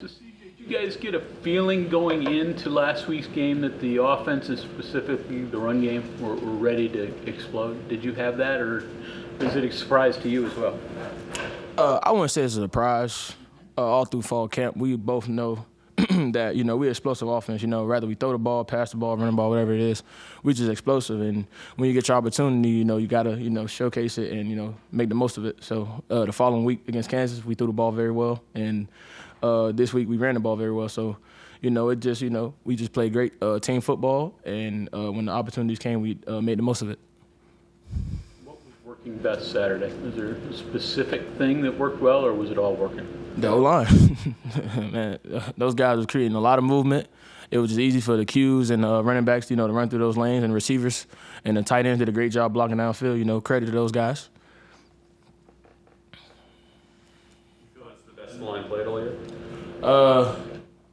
So CJ, did you guys get a feeling going into last week's game that the offenses, specifically the run game, were ready to explode? Did you have that, or is it a surprise to you as well? I wouldn't say it's a surprise. All through fall camp, we both know that, we're explosive offense. Rather we throw the ball, pass the ball, run the ball, whatever it is, we just explosive. And when you get your opportunity, you got to, showcase it and, make the most of it. So the following week against Kansas, we threw the ball very well. And this week we ran the ball very well. So, it just, we just played great team football. And when the opportunities came, we made the most of it. What was working best Saturday? Was there a specific thing that worked well, or was it all working? The O-line. Man, those guys were creating a lot of movement. It was just easy for the Qs and running backs, to run through those lanes, and receivers. And the tight ends did a great job blocking downfield. Credit to those guys. You feel that's the best line played all year?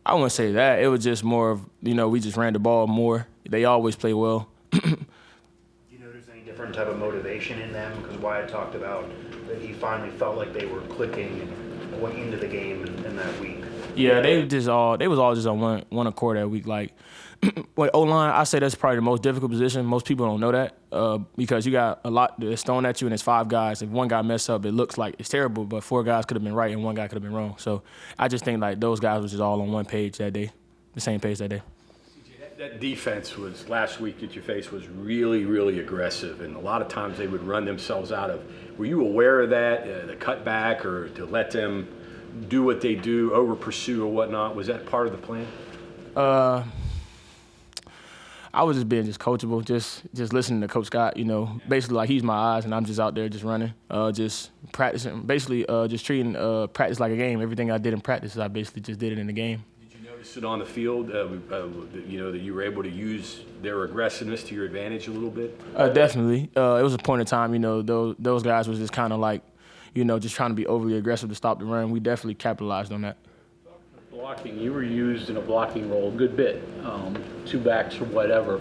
I wouldn't say that. It was just more of, we just ran the ball more. They always play well. Do you know there's any different type of motivation in them? Because Wyatt talked about that he finally felt like they were clicking and went into the game in that week. Yeah, they was all just on one accord that week. Like O-line, I say that's probably the most difficult position. Most people don't know that because you got a lot that's thrown at you and it's 5 guys. If one guy mess up, it looks like it's terrible, but 4 guys could have been right and 1 guy could have been wrong. So I just think like those guys was just all on one page that day, the same page that day. That defense was last week that you faced was really, really aggressive, and a lot of times they would run themselves out of. Were you aware of that, the cutback, or to let them do what they do, over pursue or whatnot? Was that part of the plan? I was just being coachable, just listening to Coach Scott. Basically like he's my eyes, and I'm just out there just running, just practicing. Basically, just treating practice like a game. Everything I did in practice, I basically just did it in the game. Sit on the field, that you were able to use their aggressiveness to your advantage a little bit? Definitely. It was a point in time, those guys was just kind of like, just trying to be overly aggressive to stop the run. We definitely capitalized on that. Blocking, you were used in a blocking role a good bit, 2 backs or whatever.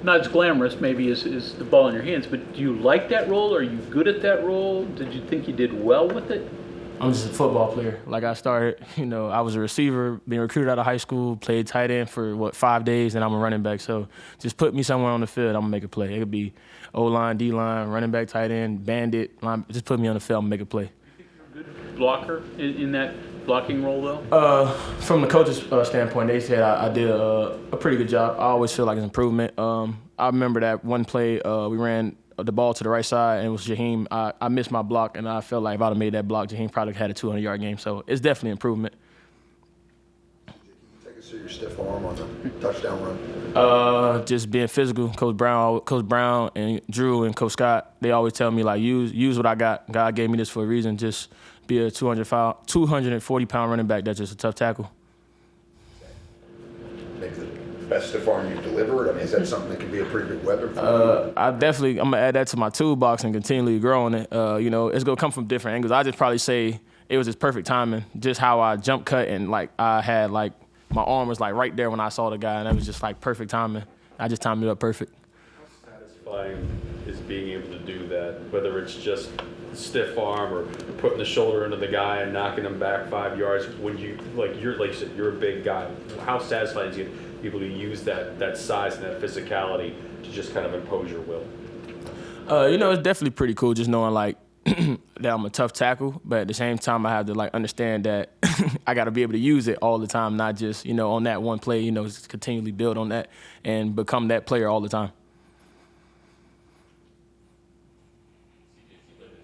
Not as glamorous maybe as the ball in your hands, but do you like that role? Are you good at that role? Did you think you did well with it? I'm just a football player. Like I started, I was a receiver, being recruited out of high school, played tight end for 5 days, and I'm a running back. So just put me somewhere on the field, I'm gonna make a play. It could be O-line, D-line, running back, tight end, bandit, line. Just put me on the field, I'm gonna make a play. You think you're a good blocker in that blocking role, though? From the coach's standpoint, they said I did a pretty good job. I always feel like it's improvement. I remember that one play we ran the ball to the right side, and it was Jaheim. I missed my block, and I felt like if I'd have made that block, Jaheim probably had a 200-yard game. So it's definitely improvement. Take us through your stiff arm on the touchdown run. Just being physical. Coach Brown, and Drew and Coach Scott, they always tell me like use what I got. God gave me this for a reason. Just be a 240-pound running back that's just a tough tackle. Maybe the best stiff arm you've delivered. I mean, is that something that can be a pretty big weapon for you? I'm gonna add that to my toolbox and continually grow on it. It's gonna come from different angles. I just probably say it was just perfect timing. Just how I jump cut and like I had like my arm was like right there when I saw the guy, and it was just like perfect timing. I just timed it up perfect. How satisfying is being able to do that, whether it's just stiff arm or putting the shoulder into the guy and knocking him back 5 yards when you said, you're a big guy. How satisfying is it to be able to use that size and that physicality to just kind of impose your will? It's definitely pretty cool just knowing like that I'm a tough tackle, but at the same time I have to like understand that I got to be able to use it all the time, not just on that one play. Just continually build on that and become that player all the time.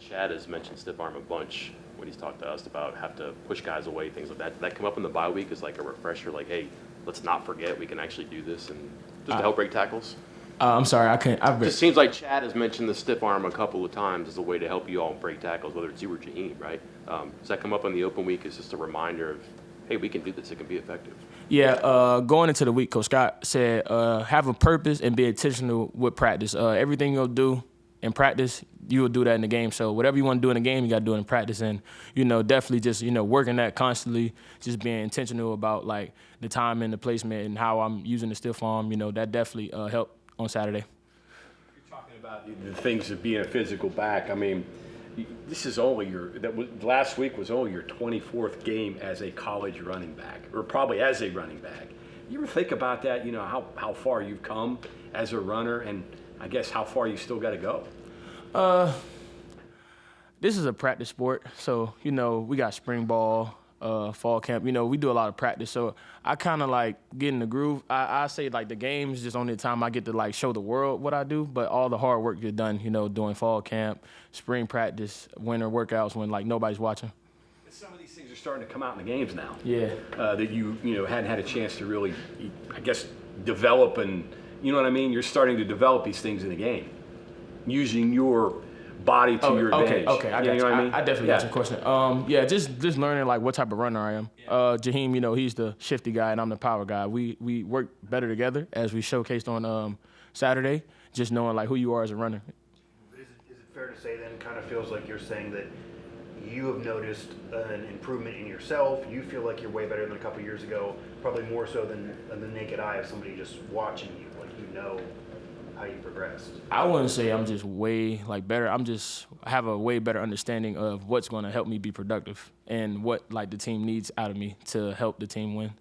Chad has mentioned stiff arm a bunch when he's talked to us about have to push guys away, things like that. Did that come up in the bye week as like a refresher, like, hey, let's not forget we can actually do this and just to help break tackles? I'm sorry, I can't. It just seems like Chad has mentioned the stiff arm a couple of times as a way to help you all break tackles, whether it's you or Jaheim, right? Does that come up in the open week as just a reminder of, hey, we can do this, it can be effective? Yeah, going into the week, Coach Scott said have a purpose and be intentional with practice. Everything you'll do in practice, you will do that in the game. So whatever you want to do in the game, you got to do it in practice. And, definitely just, working that constantly, just being intentional about, like, the time and the placement and how I'm using the stiff arm, that definitely helped on Saturday. You're talking about the things of being a physical back. I mean, this is only last week was only your 24th game as a college running back, or probably as a running back. You ever think about that? You know, how far you've come as a runner, and I guess how far you still got to go. This is a practice sport, so you know we got spring ball, fall camp. You know we do a lot of practice, so I kind of like get in the groove. I say like the game is just only the time I get to like show the world what I do, but all the hard work get done. You know, doing fall camp, spring practice, winter workouts when like nobody's watching. Some of these things are starting to come out in the games now. Yeah. That you know hadn't had a chance to really, I guess, develop, and you know what I mean. You're starting to develop these things in the game, using your body to your advantage. Okay, I got you. know what I mean? I definitely got your question. Yeah, just learning like what type of runner I am. Jaheim, you know, he's the shifty guy and I'm the power guy. We work better together as we showcased on Saturday. Just knowing like who you are as a runner. Is it fair to say then, kind of feels like you're saying that you have noticed an improvement in yourself? You feel like you're way better than a couple years ago, probably more so than the naked eye of somebody just watching you, like you know how you progressed. I wouldn't say I'm just way like better. I have a way better understanding of what's going to help me be productive and what like the team needs out of me to help the team win.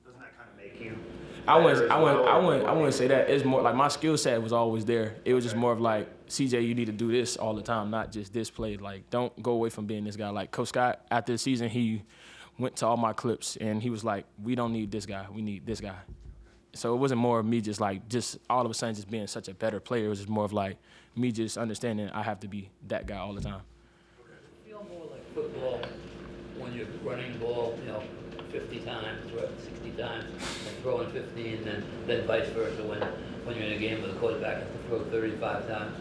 Doesn't that kind of make you? I wouldn't say that. It's more like my skill set was always there. It was just more of like, CJ, you need to do this all the time, not just this play. Like, don't go away from being this guy. Like Coach Scott, after the season, he went to all my clips and he was like, we don't need this guy. We need this guy. So it wasn't more of me just all of a sudden just being such a better player. It was just more of like me just understanding I have to be that guy all the time. Feel more like football when you're running the ball, 50 times, 60 times, and throwing 15, and then vice versa when you're in a game with a quarterback has to throw 35 times.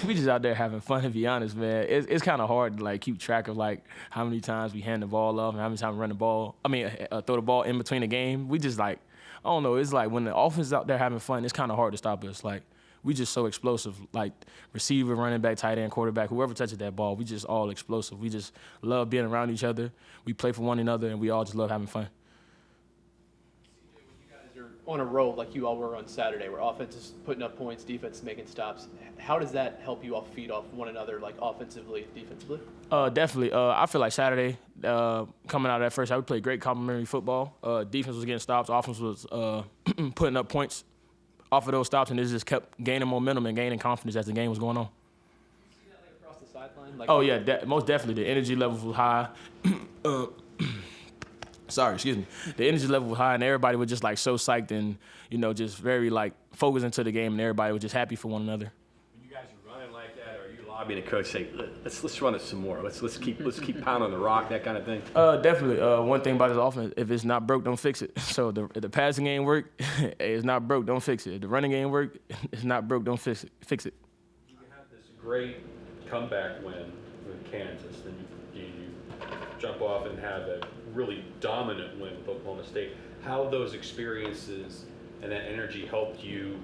We just out there having fun, to be honest, man. It's kind of hard to like keep track of like how many times we hand the ball off and how many times we run the ball. Throw the ball in between the game. We just like, I don't know. It's like when the offense is out there having fun, it's kind of hard to stop us. Like we just so explosive. Like receiver, running back, tight end, quarterback, whoever touches that ball, we just all explosive. We just love being around each other. We play for one another, and we all just love having fun. On a roll like you all were on Saturday, where offense is putting up points, defense is making stops. How does that help you all feed off one another, like offensively, defensively? Definitely. I feel like Saturday, coming out of that first half, we played great complementary football. Defense was getting stops. Offense was putting up points off of those stops, and it just kept gaining momentum and gaining confidence as the game was going on. You see that like across the sideline? Oh, yeah, most definitely. The energy levels was high. The energy level was high, and everybody was just like so psyched and just very like focused into the game, and everybody was just happy for one another. When you guys are running like that, are you lobbying the coach, say, let's run it some more, let's keep pounding the rock, that kind of thing? Definitely. One thing about this offense, if it's not broke, don't fix it. So if the passing game work, it's not broke, don't fix it. If the running game work, it's not broke, don't fix it. You had this great comeback win with Kansas, then you jump off and have a really dominant win with Oklahoma State. How those experiences and that energy helped you,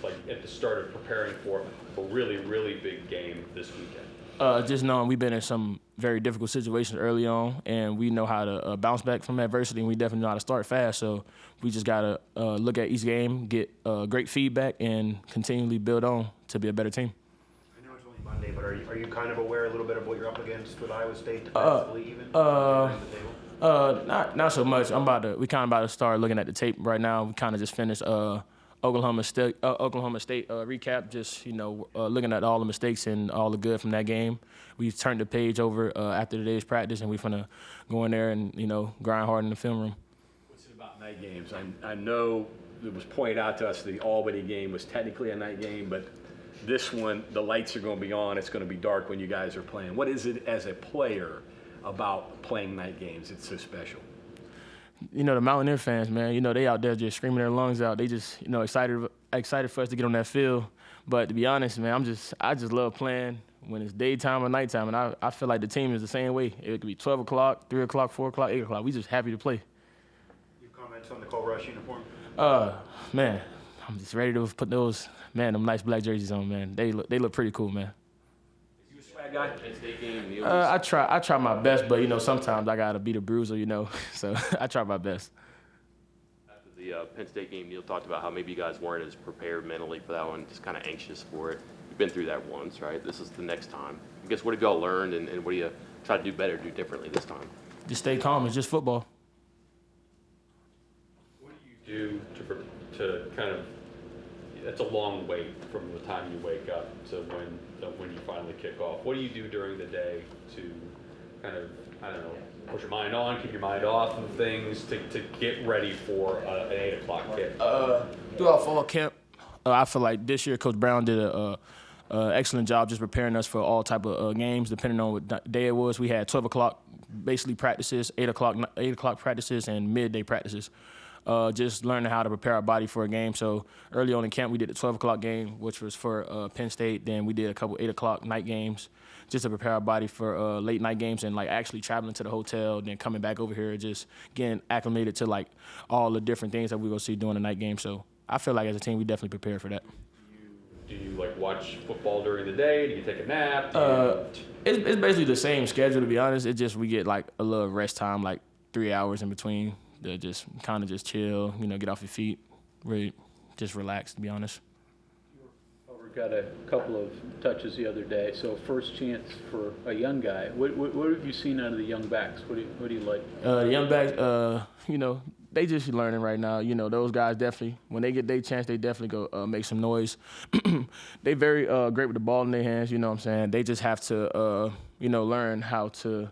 like at the start of preparing for a really, really big game this weekend? Just knowing we've been in some very difficult situations early on, and we know how to bounce back from adversity, and we definitely know how to start fast. So we just got to look at each game, get great feedback, and continually build on to be a better team. I know it's only Monday, but are you kind of aware a little bit of what you're up against with Iowa State defensively even? Not so much. We kind of about to start looking at the tape right now. We kind of just finished Oklahoma State recap. Just looking at all the mistakes and all the good from that game. We turned the page over after today's practice, and we're gonna go in there and grind hard in the film room. What's it about night games? I know it was pointed out to us the Albany game was technically a night game, but this one the lights are going to be on. It's going to be dark when you guys are playing. What is it as a player about playing night games? It's so special. The Mountaineer fans, man, they out there just screaming their lungs out. They just, excited for us to get on that field. But to be honest, man, I just love playing when it's daytime or nighttime, and I feel like the team is the same way. It could be 12 o'clock, 3 o'clock, 4 o'clock, 8 o'clock. We just happy to play. Your comments on the Cole Rush uniform? Man, I'm just ready to put them nice black jerseys on, man. They look pretty cool, man. You a swag guy? Penn State game, I try my best, but sometimes I gotta be the bruiser, so I try my best. After the Penn State game, Neil talked about how maybe you guys weren't as prepared mentally for that one, just kind of anxious for it. You've been through that once, right? This is the next time. I guess what have y'all learned, and what do you try to do better, do differently this time? Just stay calm. It's just football. What do you do to kind of, it's a long wait from the time you wake up to when you finally kick off. What do you do during the day to kind of, I don't know, put your mind on, keep your mind off of things to get ready for an 8 o'clock kick? Throughout fall camp, I feel like this year Coach Brown did a excellent job just preparing us for all type of games, depending on what day it was. We had 12 o'clock basically practices, 8 o'clock practices, and midday practices. Just learning how to prepare our body for a game. So early on in camp, we did the 12 o'clock game, which was for Penn State. Then we did a couple 8 o'clock night games just to prepare our body for late night games and like actually traveling to the hotel, then coming back over here, just getting acclimated to like all the different things that we're going to see during the night game. So I feel like as a team, we definitely prepared for that. Do you like watch football during the day? Do you take a nap? It's basically the same schedule, to be honest. It's just we get like a little rest time, like 3 hours in between to just kind of just chill, get off your feet, really just relax, to be honest. We got a couple of touches the other day. So first chance for a young guy. What have you seen out of the young backs? What do you like? The young backs, they just learning right now. Those guys definitely, when they get their chance, they definitely go make some noise. They very great with the ball in their hands, you know what I'm saying? They just have to, learn how to,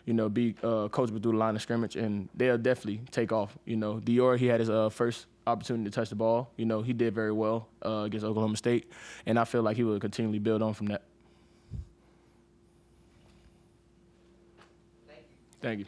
be coachable through the line of scrimmage, and they'll definitely take off. Dior, he had his first opportunity to touch the ball. He did very well against Oklahoma State, and I feel like he will continually build on from that. Thank you.